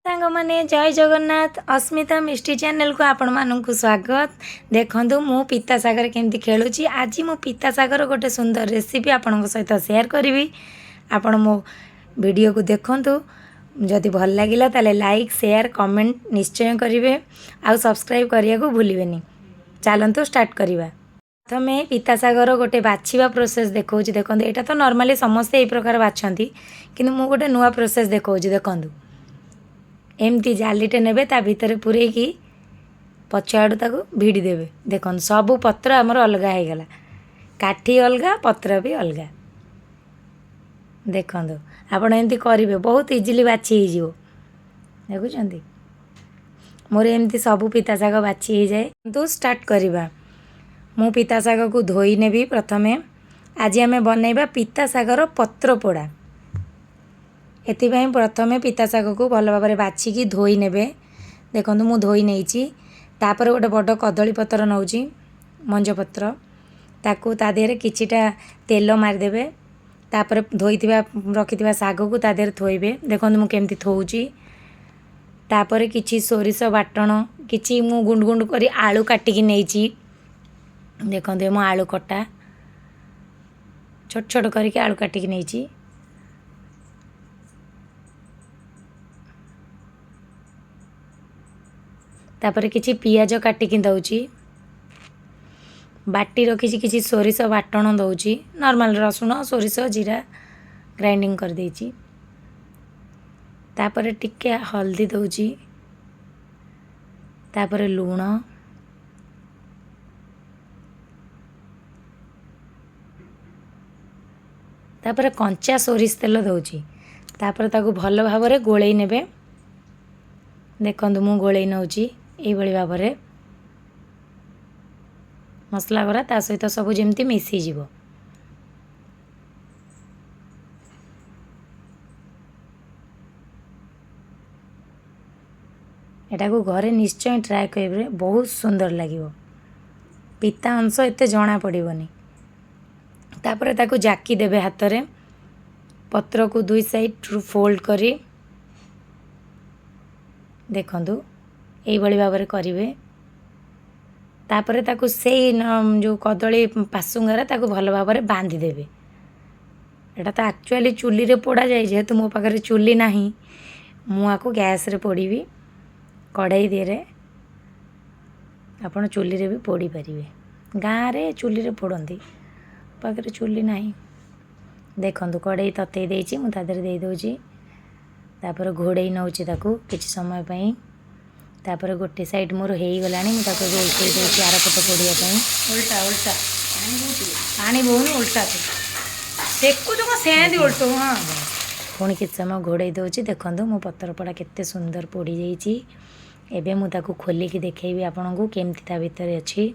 सांग माने जय जगन्नाथ अस्मिता मिष्टी चैनल को आपण मानक स्वागत। देखंतु मु पिता सागर केमती खेलुची। आज मु पिता सागर गोटे सुंदर रेसिपी आपण सहित शेयर करी। आपण मो वीडियो को देखंतु जदि भल लागिला ताले लाइक शेयर कमेंट निश्चय करिवे आ सब्सक्राइब करिया को भूलिबेनी। चलंतु स्टार्ट करिवा। प्रथमे पिता सागर गोटे बाछिवा प्रोसेस देखौची। देखंतु एटा तो नॉर्मली समस्त ए प्रकार बाछंती किंतु मु गोटे नुवा प्रोसेस देखौची। देखंतु एमती जालीटे नेबे ता भितर पूरे की पछाड़ू ताको भिड़ी देबे। देखन सबू पत्र आमर अलगा हो गला, काठी अलगा पत्र भी अलगा। देखंतु आपण एमती करिवे बहुत इजीली बाछी हो जिवो। देखुछंती मोर एमती सबू पिता शाग बाछी हो जाए। तो स्टार्ट करिबा। मु पिता शाग को धोई नेबी। प्रथमे आज आमे बनैबा पिता शागर पत्र पोड़ा। एथिपाई प्रथमे पिता शाग को भल भाव में बाछिकी धोई नेबे। देखंतु मु धोई नेइची। तापर गोटे बड़ कदली पत्र नौची मंज पत्र ताकू ता देहरे किछिटा तेल मारिदेबे। तापर धोईथिबा रखिथिबा शाग को ता देहरे थोइबे। देखंतु मु केमती थोउची। तापर किछि सोरिष बाटण किछि मु गुंड गुंड करी आलू काटिकी नेइची। देखंतु मु आलू कटा छोट छोट करके आलू काटिकी नेइची। तापर किछि पियाज काटिकी दउची। बाटी रखिछि किछि सोरिष बाटण दउची। नॉर्मल रसुण सोरिष जीरा ग्राइंडिंग कर देइची। तापर टिके हल्दी दउची। तापर लूण तापर कंचा सोरिष तेल दउची। तापर ताकू भल भाव में गोळेई नेबे। देखंतु मु गोळेई नउची एई भली भाव में मसला गरा ता सहित सब जेमती मिसी जीवो। एटा को घरे निश्चय ट्राए करिवे बहुत सुंदर लागिवो। पिता अंश एते जणा पड़िबनी। तापर ताकू जाकी देबे हाथ रे। पत्र को दुई साइड फोल्ड करी देखंतु एई भली भाव में करिवे। तापर ताकू से जो कदली पासुंगारा ताकू भल भाव में बांधी देबे। एटा तो एक्चुअली चुली रे पोड़ा जाय जेहेतु मो पाखरे चुली नाही मु आको गैस रे पोड़ीबी। कढ़ाई देरे आपण चुली रे भी पोड़ी परिवे। गाँ रे चुली रे पोड़ंती पाखरे चुली नाही। देखंतु कढ़ाई ततई देइची मु ता देरे देई दोची। तापर घोड़ेई नउची ताकू किछि समय पई। तापर गोटे साइड मोर हेई गलानी मु ताको उल्टै देइची आर पट पोड़िया पई। उल्टा उल्टा पानी बहुनी उल्टा सेकु जो सेंदी उल्टो। हाँ पुणी किछि समय घोड़ेई दोची। देखंतु मो पत्र पोड़ा केते सुंदर पोड़ी जाइची। एबे मु ताको खोलिकी देखैबी आपनकू केमती ता भितर अछि।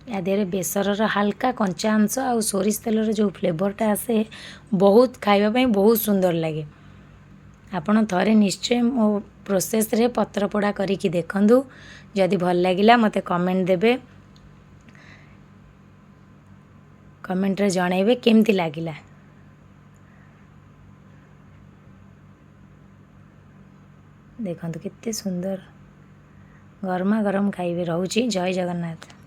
या देहरे बेसरर हल्का कंचा अंश आ सोरिष तेलर जो फ्लेवरटा आसे बहुत खाइबा पई बहुत सुंदर लगे। आपण थरे निश्चय मो प्रोसेस रे पत्र पोड़ा करिकी देखंतु। जदि भल लागिला मते कमेंट देबे। कमेंट रे जणाइबे केमती लागिला। देखंतु केते सुंदर गरमा गरम खाइबे रहउची। जय जगन्नाथ।